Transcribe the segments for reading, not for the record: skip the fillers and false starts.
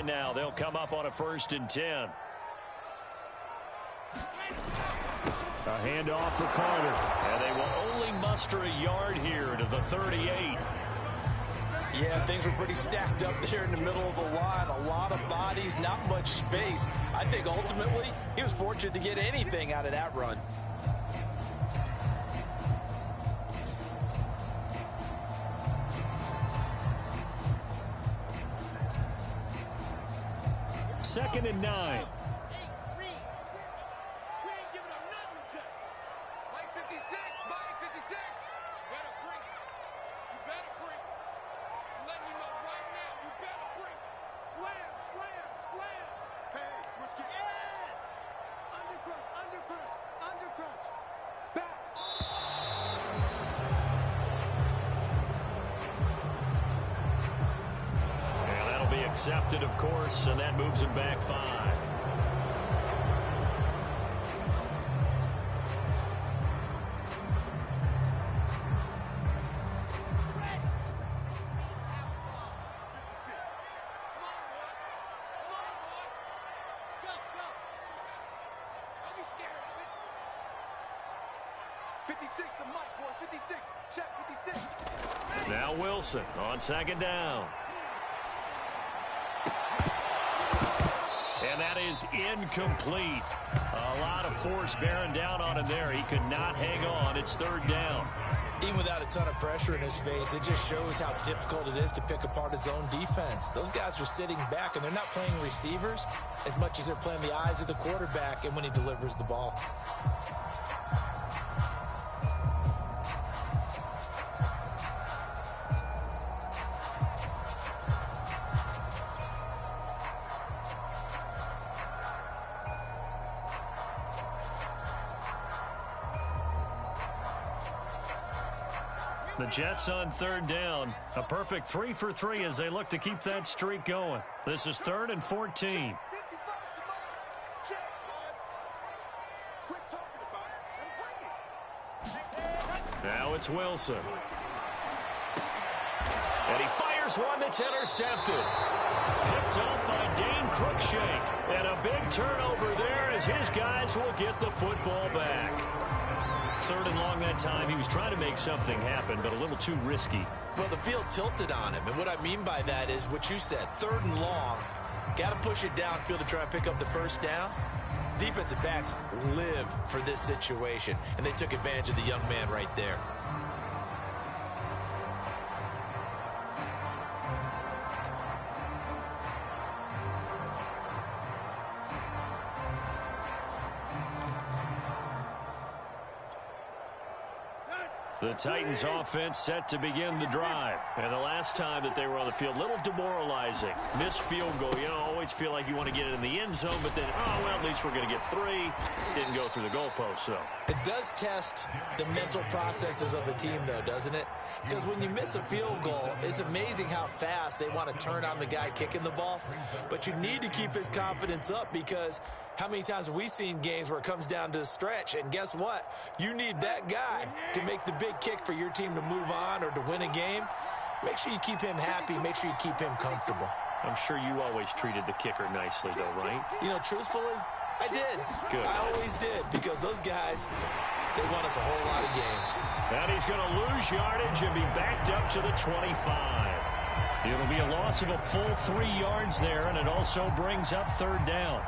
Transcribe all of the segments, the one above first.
now. They'll come up on a 1st and 10. A handoff for Carter. And they will only muster a yard here to the 38. Yeah, things were pretty stacked up there in the middle of the line. A lot of bodies, not much space. I think ultimately he was fortunate to get anything out of that run. Second and 9. Accepted, of course, and that moves him back 5. Now Wilson on 2nd down. And that is incomplete. A lot of force bearing down on him there. He could not hang on. It's 3rd down. Even without a ton of pressure in his face, it just shows how difficult it is to pick apart his own defense. Those guys are sitting back, and they're not playing receivers as much as they're playing the eyes of the quarterback and when he delivers the ball. The Jets on 3rd down. A perfect 3 for 3 as they look to keep that streak going. This is 3rd and 14. Now it's Wilson. And he fires one that's intercepted. Picked up by Dane Cruikshank. And a big turnover there as his guys will get the football back. 3rd and long that time. He was trying to make something happen, but a little too risky. Well, the field tilted on him, and what I mean by that is what you said. 3rd and long, got to push it downfield to try and pick up the 1st down. Defensive backs live for this situation, and they took advantage of the young man right there. The Titans offense set to begin the drive. And the last time that they were on the field, a little demoralizing. Missed field goal. You know, always feel like you want to get it in the end zone, but then, oh, well, at least we're going to get 3. Didn't go through the goalpost, so. It does test the mental processes of a team, though, doesn't it? Because when you miss a field goal, it's amazing how fast they want to turn on the guy kicking the ball. But you need to keep his confidence up because how many times have we seen games where it comes down to the stretch? And guess what? You need that guy to make the big kick for your team to move on or to win a game. Make sure you keep him happy. Make sure you keep him comfortable. I'm sure you always treated the kicker nicely, though, right? You know, truthfully, I did. Good. I always did because those guys, they won us a whole lot of games. And he's going to lose yardage and be backed up to the 25. It'll be a loss of a full 3 yards there, and it also brings up 3rd down.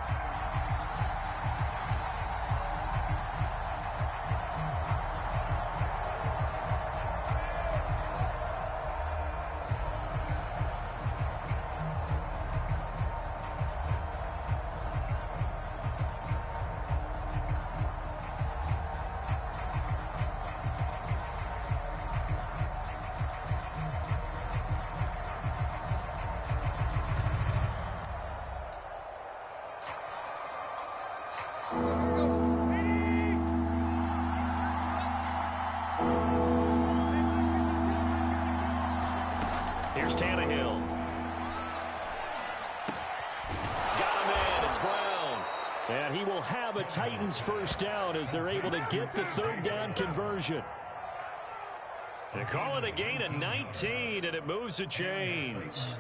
Here's Tannehill. Got him in. It's Brown. And he will have a Titans 1st down as they're able to get the 3rd down conversion. They call it a gain of 19, and it moves the chains.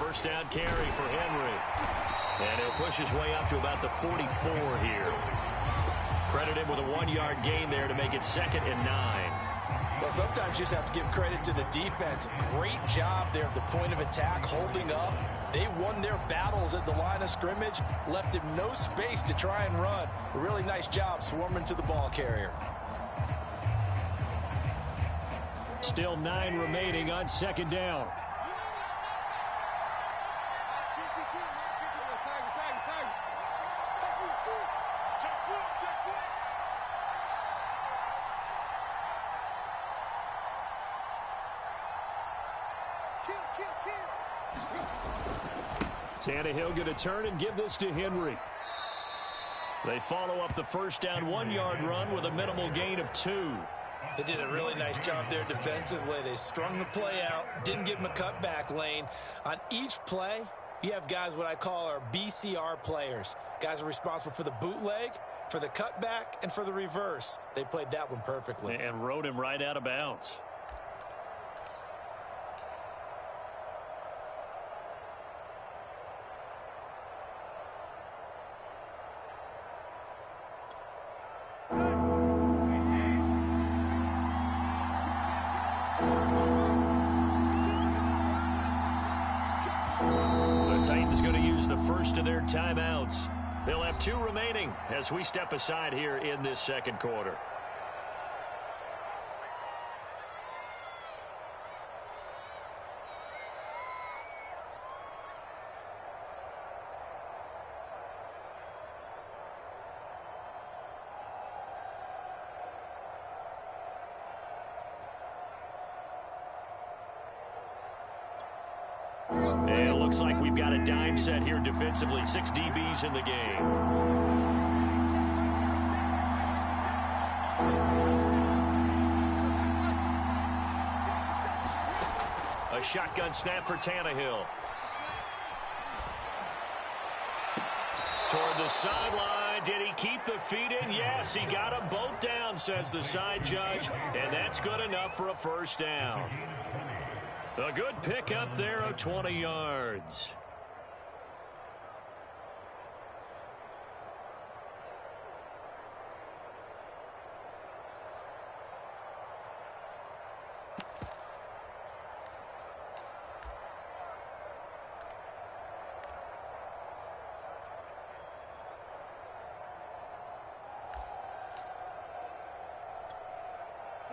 first down carry for Henry. And he'll push his way up to about the 44 here. Credit him with a 1-yard gain there to make it 2nd and 9. Well, sometimes you just have to give credit to the defense. Great job there at the point of attack, holding up. They won their battles at the line of scrimmage, left him no space to try and run. A really nice job swarming to the ball carrier. Still 9 remaining on 2nd down. Tannehill going to turn and give this to Henry. They follow up the first down 1-yard run with a minimal gain of 2. They did a really nice job there defensively. They strung the play out, didn't give them a cutback lane. On each play, you have guys what I call our BCR players. Guys are responsible for the bootleg, for the cutback, and for the reverse. They played that one perfectly. And rode him right out of bounds. First of their timeouts. They'll have 2 remaining as we step aside here in this 2nd quarter. It looks like we've got a dime set here defensively. 6 DBs in the game. A shotgun snap for Tannehill. Toward the sideline. Did he keep the feet in? Yes, he got them both down, says the side judge. And that's good enough for a first down. A good pick up there of 20 yards.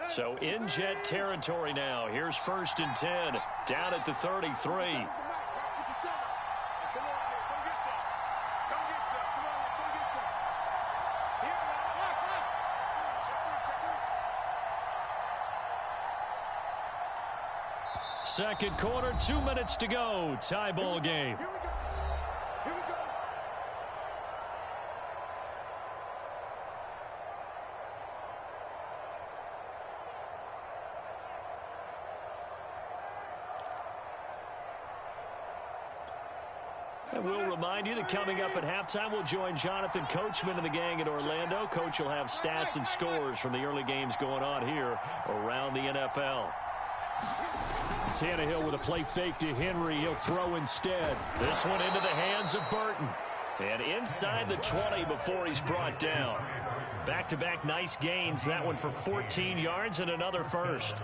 So in Jet territory now. Here's 1st and 10. Down at the 33. Second quarter, 2 minutes to go. Tie ball game. And we'll remind you that coming up at halftime, we'll join Jonathan Coachman and the gang in Orlando. Coach will have stats and scores from the early games going on here around the NFL. Tannehill with a play fake to Henry. He'll throw instead. This one into the hands of Burton. And inside the 20 before he's brought down. Back-to-back nice gains. That one for 14 yards and another first.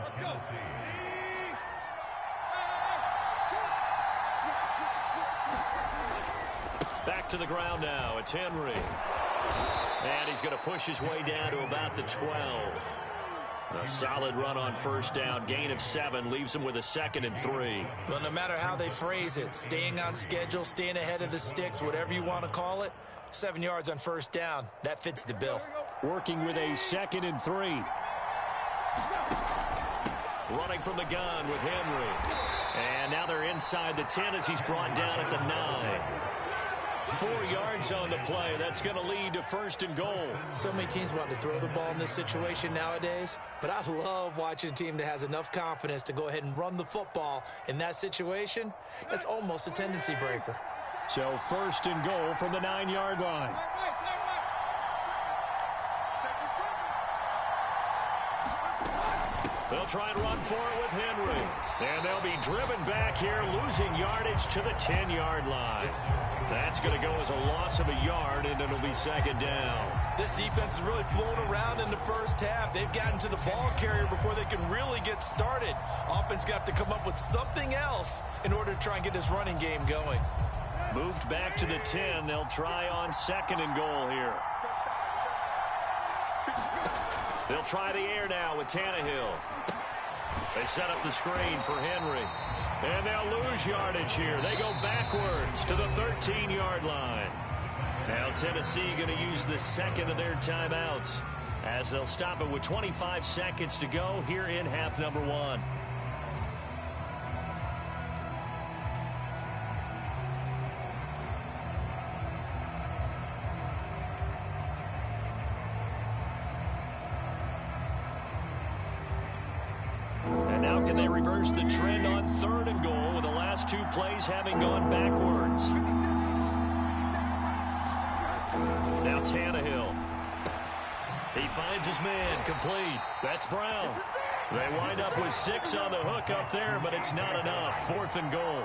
Back to the ground now. It's Henry. And he's going to push his way down to about the 12. A solid run on first down. Gain of 7 leaves him with a 2nd and 3. Well, no matter how they phrase it, staying on schedule, staying ahead of the sticks, whatever you want to call it, 7 yards on first down. That fits the bill. Working with a 2nd and 3. Running from the gun with Henry. And now they're inside the 10 as he's brought down at the 9. 4 yards on the play. That's going to lead to 1st and goal. So many teams want to throw the ball in this situation nowadays, but I love watching a team that has enough confidence to go ahead and run the football in that situation. That's almost a tendency breaker. So 1st and goal from the 9-yard line. They'll try and run for it with Henry. And they'll be driven back here, losing yardage to the 10-yard line. That's going to go as a loss of a yard, and it'll be second down. This defense is really flown around in the first half. They've gotten to the ball carrier before they can really get started. Offense got to come up with something else in order to try and get this running game going. Moved back to the 10. They'll try on second and goal here. They'll try the air now with Tannehill. They set up the screen for Henry. And they'll lose yardage here. They go backwards to the 13-yard line. Now Tennessee going to use the second of their timeouts as they'll stop it with 25 seconds to go here in half number 1. Can they reverse the trend on third and goal with the last 2 plays having gone backwards? Now Tannehill. He finds his man complete. That's Brown. They wind up with 6 on the hook up there, but it's not enough. 4th and goal.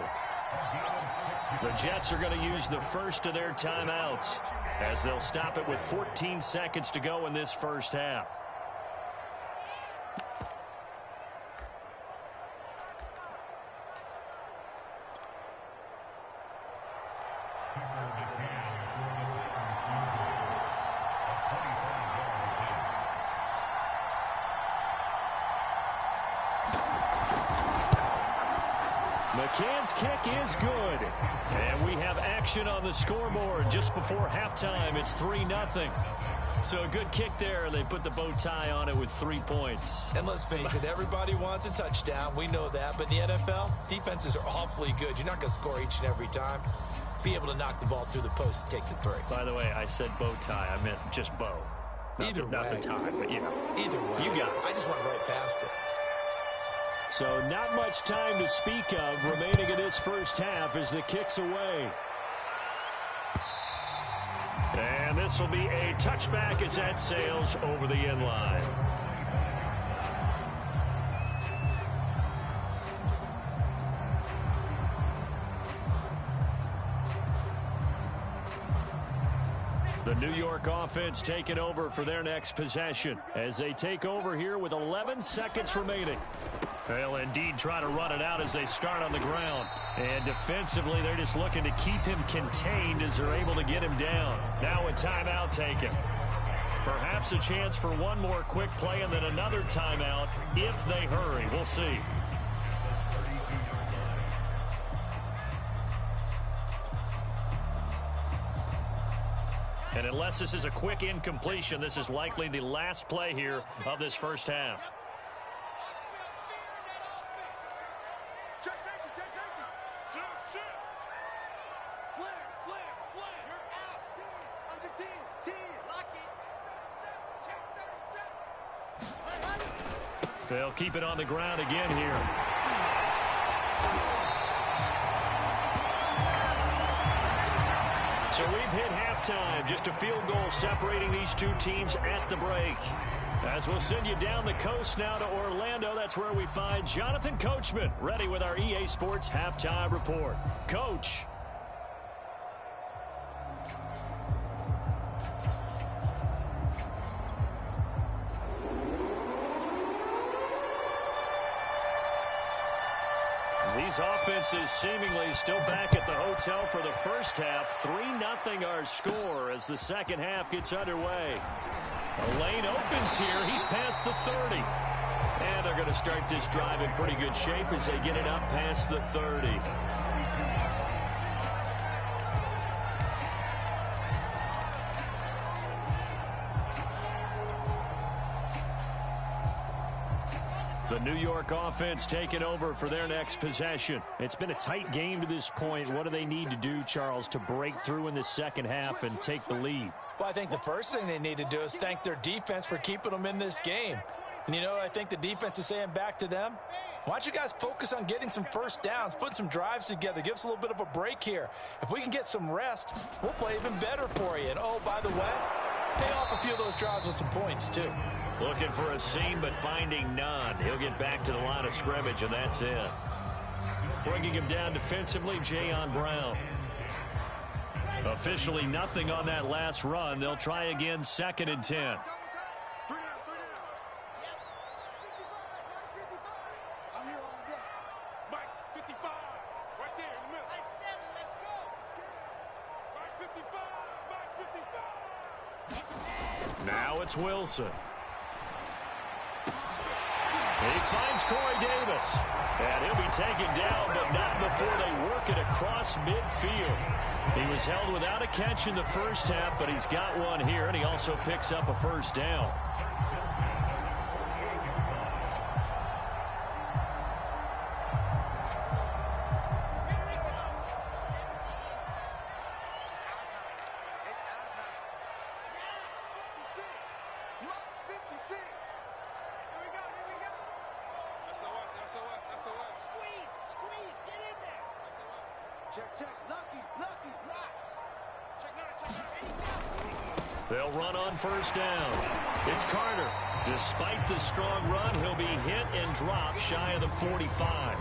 The Jets are going to use the first of their timeouts as they'll stop it with 14 seconds to go in this first half. McCann's kick is good. And we have action on the scoreboard just before halftime. It's 3-0. So a good kick there. They put the bow tie on it with 3 points. And let's face it, everybody wants a touchdown. We know that. But in the NFL, defenses are awfully good. You're not going to score each and every time. Be able to knock the ball through the post and take the 3. By the way, I said bow tie. I meant just bow. Not the tie, but you know. Either way. You got it. I just went right past it. So not much time to speak of remaining in this first half as the kick's away. And this will be a touchback as that sails over the end line. The New York offense taking over for their next possession as they take over here with 11 seconds remaining. They'll indeed try to run it out as they start on the ground. And defensively, they're just looking to keep him contained as they're able to get him down. Now a timeout taken. Perhaps a chance for one more quick play and then another timeout if they hurry. We'll see. And unless this is a quick incompletion, this is likely the last play here of this first half. They'll keep it on the ground again here. So we've hit halftime. Just a field goal separating these two teams at the break. As we'll send you down the coast now to Orlando, that's where we find Jonathan Coachman ready with our EA Sports Halftime Report. Coach. These offenses seemingly still back at the hotel for the first half. 3-0 our score as the second half gets underway. A lane opens here. He's past the 30. And they're going to start this drive in pretty good shape as they get it up past the 30. The New York offense taking over for their next possession. It's been a tight game to this point. What do they need to do, Charles, to break through in the second half and take the lead? Well, I think the first thing they need to do is thank their defense for keeping them in this game. And, you know, I think the defense is saying back to them, why don't you guys focus on getting some first downs, putting some drives together, give us a little bit of a break here. If we can get some rest, we'll play even better for you. And, oh, by the way, pay off a few of those drives with some points, too. Looking for a seam, but finding none. He'll get back to the line of scrimmage, and that's it. Bringing him down defensively, Jayon Brown. Officially nothing on that last run. They'll try again, 2nd and 10. Now it's Wilson. He finds Corey Davis. And he'll be taken down, but not before they work it across midfield. He was held without a catch in the first half, but he's got one here, and he also picks up a first down. They'll run on first down. It's Carter. Despite the strong run, he'll be hit and dropped shy of the 45.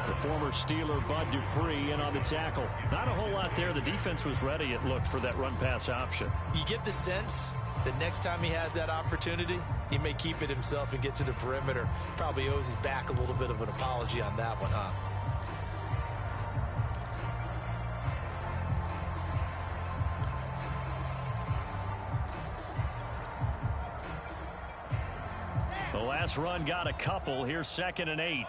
The former Steeler Bud Dupree in on the tackle. Not a whole lot there. The defense was ready, it looked, for that run-pass option. You get the sense that next time he has that opportunity, he may keep it himself and get to the perimeter. Probably owes his back a little bit of an apology on that one, huh? The last run got a couple. Here's 2nd and 8.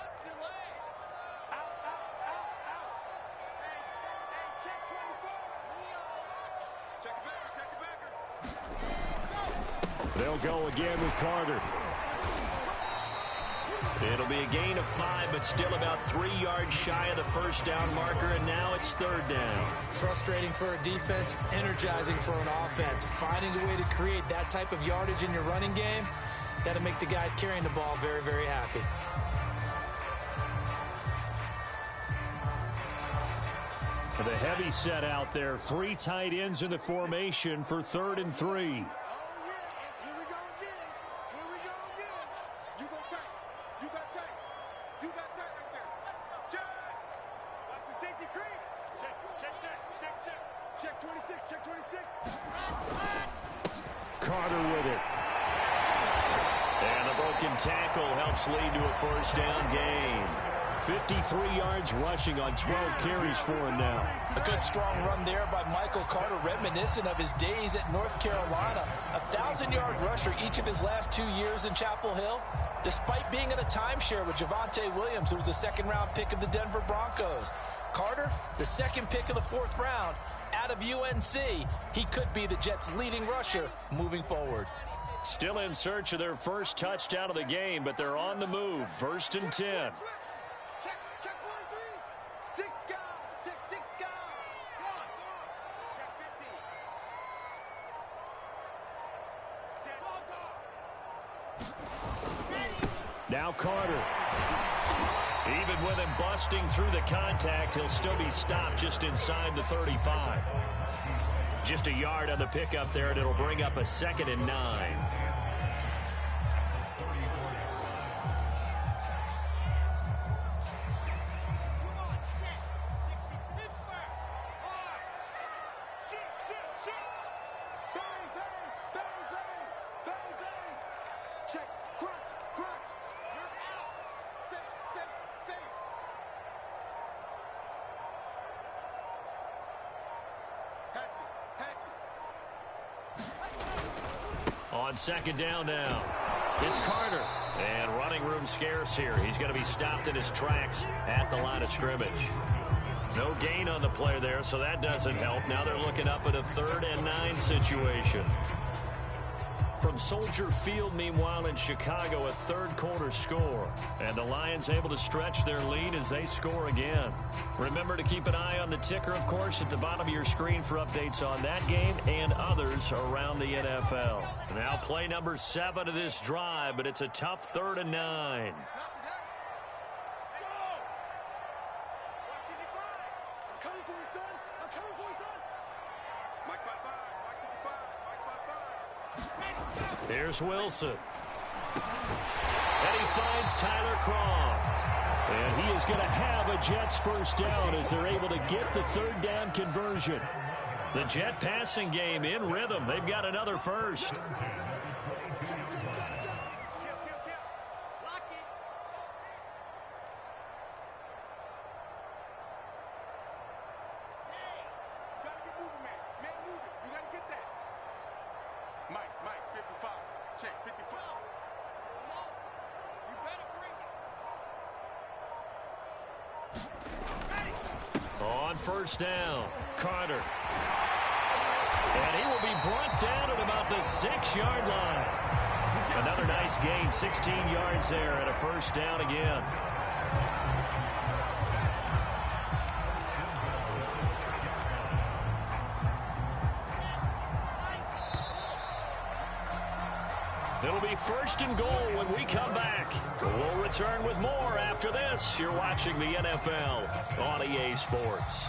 They'll go again with Carter. It'll be a gain of 5, but still about 3 yards shy of the first down marker, and now it's 3rd down. Frustrating for a defense, energizing for an offense. Finding a way to create that type of yardage in your running game, that'll make the guys carrying the ball very, very happy. The heavy set out there. 3 tight ends in the formation for 3rd and 3. Carter with it. And a broken tackle helps lead to a first down gain. 53 yards rushing on 12 carries for him now. A good strong run there by Michael Carter, reminiscent of his days at North Carolina. A 1,000-yard rusher each of his last 2 years in Chapel Hill, despite being in a timeshare with Javonte Williams, who was a second-round pick of the Denver Broncos. Carter, the second pick of the 4th round, out of UNC. He could be the Jets' leading rusher moving forward. Still in search of their first touchdown of the game, but they're on the move. 1st and 10. Now Carter. Even with him busting through the contact, he'll still be stopped just inside the 35. Just a yard on the pickup there, and it'll bring up a 2nd and 9. On 2nd down now, it's Carter. And running room scarce here. He's going to be stopped in his tracks at the line of scrimmage. No gain on the play there, so that doesn't help. Now they're looking up at a 3rd and 9 situation. From Soldier Field, meanwhile, in Chicago, a 3rd quarter score. And the Lions able to stretch their lead as they score again. Remember to keep an eye on the ticker, of course, at the bottom of your screen for updates on that game and others around the NFL. Now play number 7 of this drive, but it's a tough 3rd and 9. Here's Wilson. And he finds Tyler Croft. And he is going to have a Jets first down as they're able to get the third down conversion. The Jet passing game in rhythm. They've got another first. On first down, Carter. And he will be brought down at about the 6-yard line. Another nice gain, 16 yards there, and a first down again. It'll be first and goal when we come back. We'll return with more after this. You're watching the NFL on EA Sports.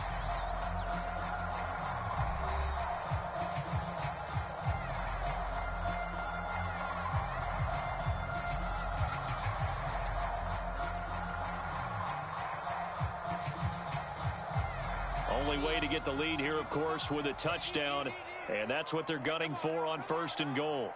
Only way to get the lead here, of course, with a touchdown, and that's what they're gunning for on first and goal.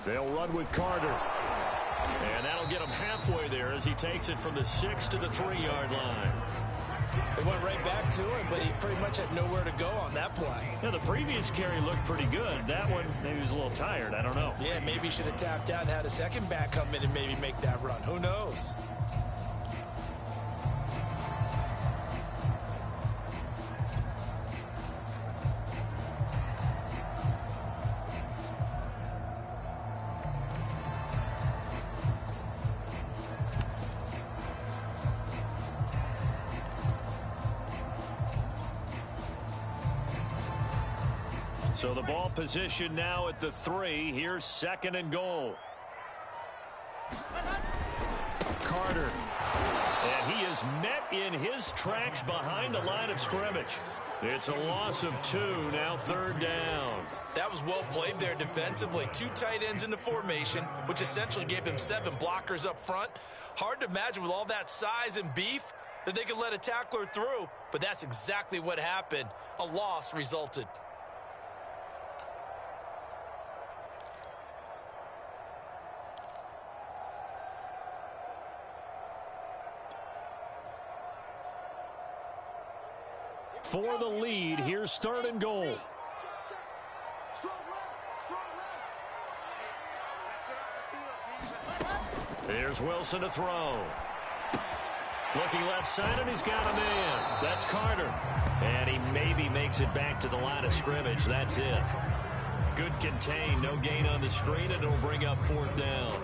They'll run with Carter. And that'll get him halfway there as he takes it from the 6 to the 3-yard line. They went right back to him, but he pretty much had nowhere to go on that play. Yeah, the previous carry looked pretty good. That one, maybe he was a little tired. I don't know. Yeah, maybe he should have tapped out and had a second back come in and maybe make that run. Who knows? So the ball position now at the 3. Here's second and goal. Carter. And he is met in his tracks behind the line of scrimmage. It's a loss of 2, now third down. That was well played there defensively. 2 tight ends in the formation, which essentially gave them 7 blockers up front. Hard to imagine with all that size and beef that they could let a tackler through, but that's exactly what happened. A loss resulted. For the lead, here's third and goal. There's Wilson to throw. Looking left side, and he's got a man. That's Carter. And he maybe makes it back to the line of scrimmage. That's it. Good contain, no gain on the screen, and it'll bring up fourth down.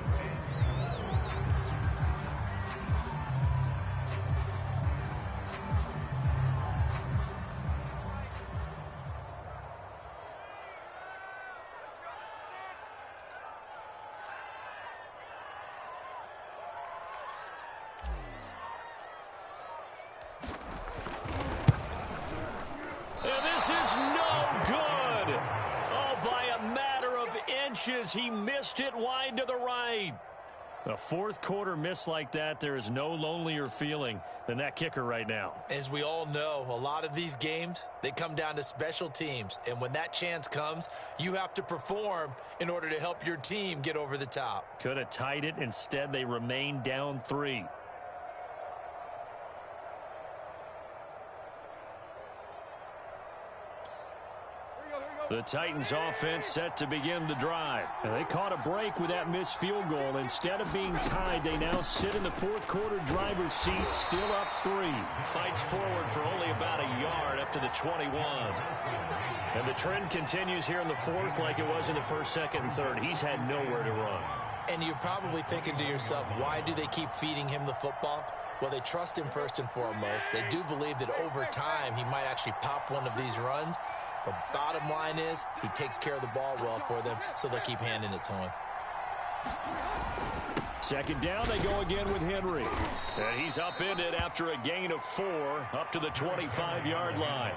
He missed it wide to the right. A fourth quarter miss like that, there is no lonelier feeling than that kicker right now. As we all know, a lot of these games, they come down to special teams. And when that chance comes, you have to perform in order to help your team get over the top. Could have tied it. Instead, they remain down 3. The Titans offense set to begin the drive. And they caught a break with that missed field goal. Instead of being tied, they now sit in the fourth quarter driver's seat, still up 3. Fights forward for only about a yard up to the 21. And the trend continues here in the fourth like it was in the first, second, and third. He's had nowhere to run. And you're probably thinking to yourself, why do they keep feeding him the football? Well, they trust him first and foremost. They do believe that over time he might actually pop one of these runs. But bottom line is, he takes care of the ball well for them, so they'll keep handing it to him. Second down, they go again with Henry. And he's upended after a gain of 4 up to the 25-yard line.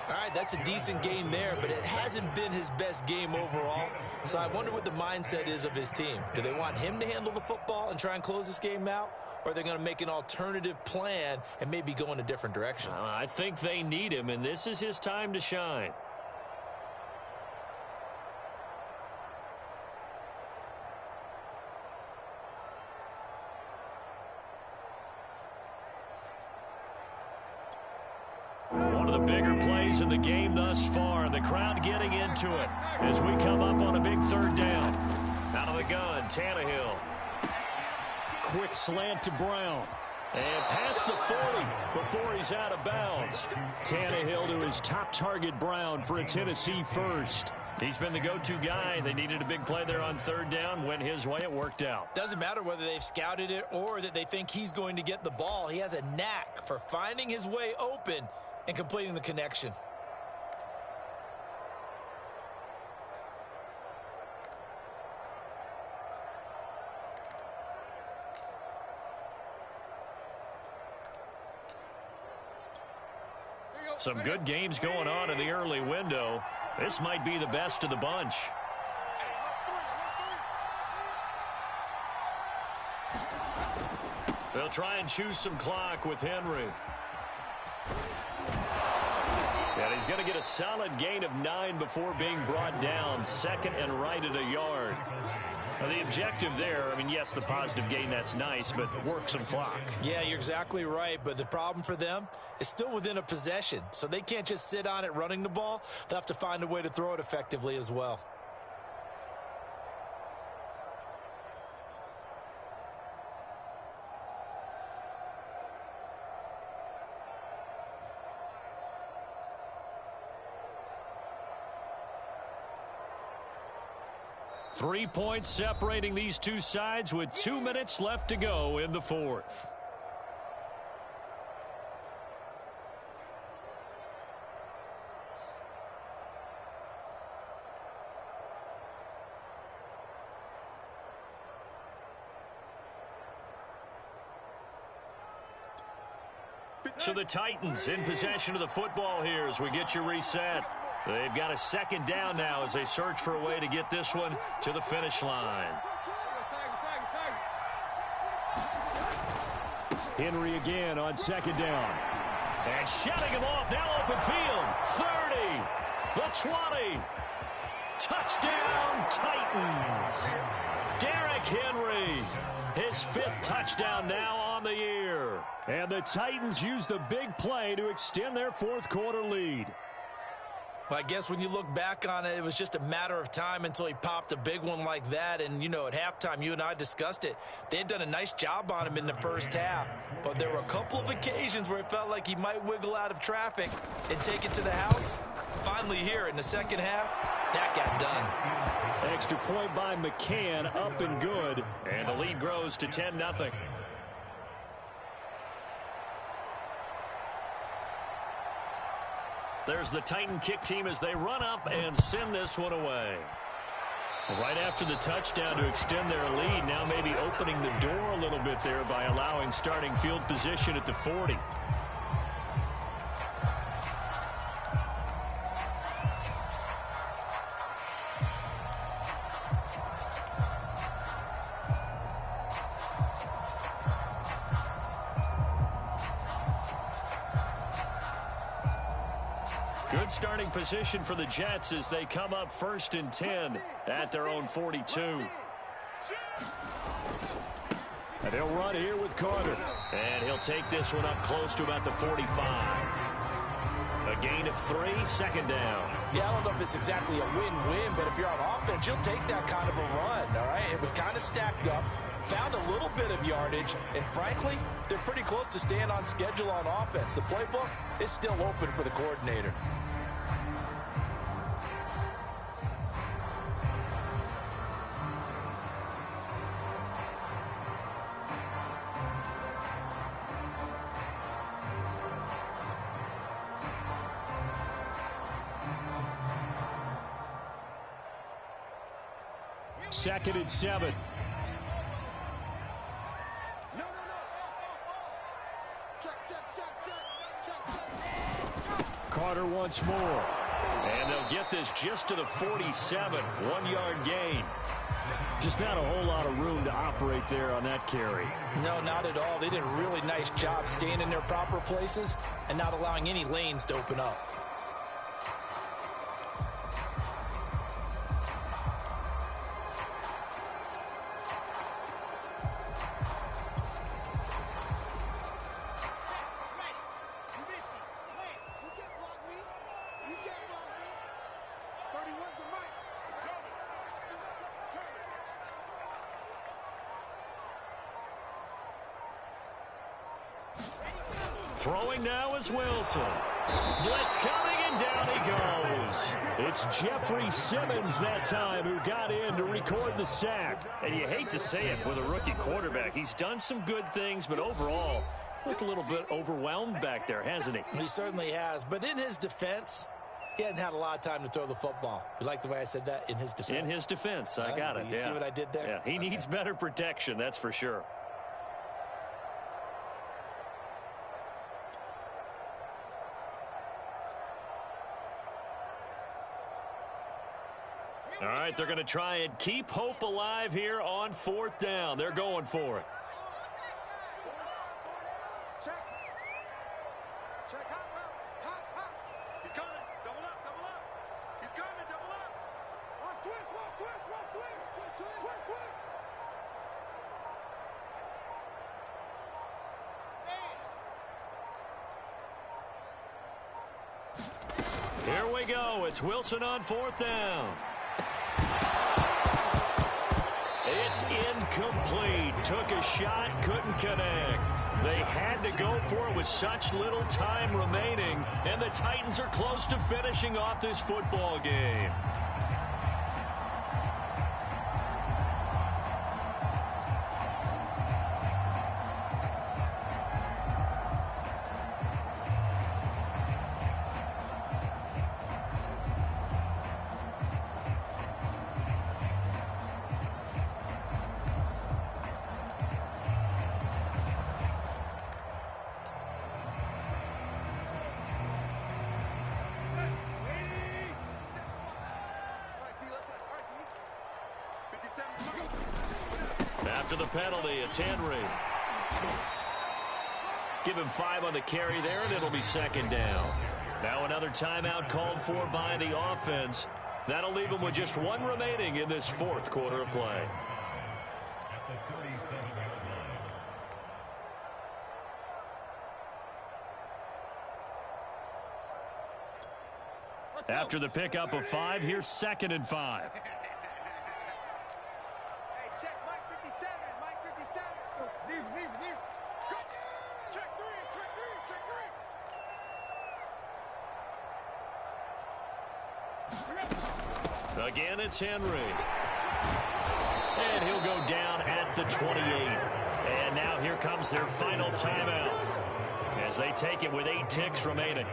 All right, that's a decent game there, but it hasn't been his best game overall. So I wonder what the mindset is of his team. Do they want him to handle the football and try and close this game out? Or are they going to make an alternative plan and maybe go in a different direction? I think they need him, and this is his time to shine. One of the bigger plays in the game thus far, and the crowd getting into it as we come up on a big third down. Out of the gun, Tannehill. Quick slant to Brown. And past the 40 before he's out of bounds. Tannehill to his top target, Brown, for a Tennessee first. He's been the go-to guy. They needed a big play there on third down. Went his way. It worked out. Doesn't matter whether they've scouted it or that they think he's going to get the ball. He has a knack for finding his way open and completing the connection. Some good games going on in the early window. This might be the best of the bunch. They'll try and choose some clock with Henry. And he's going to get a solid gain of 9 before being brought down. Second and right at a yard. Now, the objective there, I mean, yes, the positive gain, that's nice, but work some clock. Yeah, you're exactly right, but the problem for them is still within a possession, so they can't just sit on it running the ball. They'll have to find a way to throw it effectively as well. Three points separating these two sides with 2 minutes left to go in the fourth. So the Titans in possession of the football here as we get you reset. They've got a second down now as they search for a way to get this one to the finish line. Henry again on second down. And shutting him off, now open field. 30, the 20. Touchdown, Titans. Derrick Henry, his 5th touchdown now on the year. And the Titans use the big play to extend their fourth quarter lead. Well, I guess when you look back on it, it was just a matter of time until he popped a big one like that. And, you know, at halftime, you and I discussed it. They had done a nice job on him in the first half. But there were a couple of occasions where it felt like he might wiggle out of traffic and take it to the house. Finally here in the second half, that got done. Extra point by McCann, up and good. And the lead grows to 10-0. There's the Titan kick team as they run up and send this one away. Right after the touchdown to extend their lead, now maybe opening the door a little bit there by allowing starting field position at the 40. Good starting position for the Jets as they come up 1st and 10 at their own 42. And they'll run here with Carter. And he'll take this one up close to about the 45. A gain of 3, second down. Yeah, I don't know if it's exactly a win-win, but if you're on offense, you'll take that kind of a run, all right? It was kind of stacked up, found a little bit of yardage, and frankly, they're pretty close to staying on schedule on offense. The playbook is still open for the coordinator. 2nd and 7. Carter once more. And they'll get this just to the 47. 1-yard gain. Just not a whole lot of room to operate there on that carry. No, not at all. They did a really nice job staying in their proper places and not allowing any lanes to open up. Throwing now is Wilson. Blitz coming, and down he goes. It's Jeffrey Simmons that time who got in to record the sack. And you hate to say it with a rookie quarterback. He's done some good things, but overall, looked a little bit overwhelmed back there, hasn't he? He certainly has. But in his defense, he hadn't had a lot of time to throw the football. You like the way I said that? In his defense. In his defense. I got it. You see what I did there? Yeah, he needs better protection, that's for sure. All right, they're going to try and keep hope alive here on 4th down. They're going for it. Check. Hot. He's coming. Double up. He's coming. Double up. Watch twist. Here we go. It's Wilson on 4th down. It's incomplete. Took a shot, couldn't connect. They had to go for it with such little time remaining, and the Titans are close to finishing off this football game. After the penalty, it's Henry. Give him 5 on the carry there, and it'll be 2nd down. Now another timeout called for by the offense. That'll leave them with just 1 remaining in this 4th quarter of play. After the pickup of 5, here's 2nd and 5. Again, it's Henry. And he'll go down at the 28. And now here comes their final timeout as they take it with 8 ticks remaining.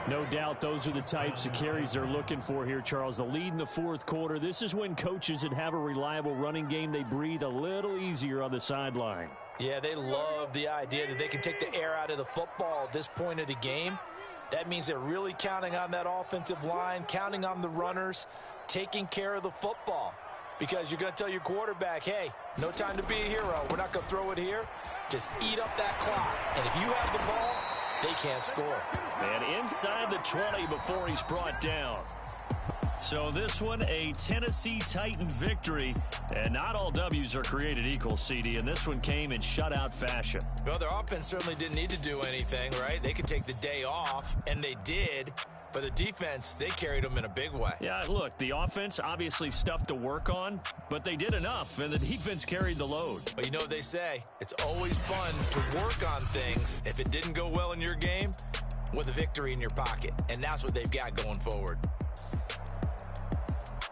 No doubt those are the types of carries they're looking for here, Charles. The lead in the 4th quarter. This is when coaches that have a reliable running game, they breathe a little easier on the sideline. Yeah, they love the idea that they can take the air out of the football at this point of the game. That means they're really counting on that offensive line, counting on the runners, taking care of the football. Because you're going to tell your quarterback, hey, no time to be a hero. We're not going to throw it here. Just eat up that clock. And if you have the ball, they can't score. And inside the 20 before he's brought down. So this one, a Tennessee Titan victory. And not all W's are created equal, CD. And this one came in shutout fashion. Well, their offense certainly didn't need to do anything, right? They could take the day off, and they did. But the defense, they carried them in a big way. Yeah, look, the offense, obviously stuff to work on, but they did enough, and the defense carried the load. But you know what they say, it's always fun to work on things if it didn't go well in your game with a victory in your pocket, and that's what they've got going forward.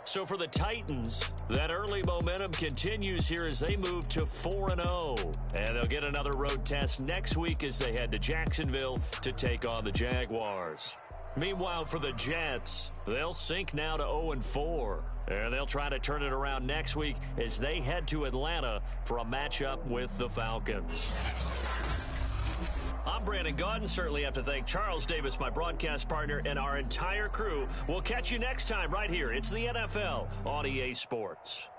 So for the Titans, that early momentum continues here as they move to 4-0. And they'll get another road test next week as they head to Jacksonville to take on the Jaguars. Meanwhile, for the Jets, they'll sink now to 0-4. And they'll try to turn it around next week as they head to Atlanta for a matchup with the Falcons. I'm Brandon Gaudin. Certainly have to thank Charles Davis, my broadcast partner, and our entire crew. We'll catch you next time right here. It's the NFL on EA Sports.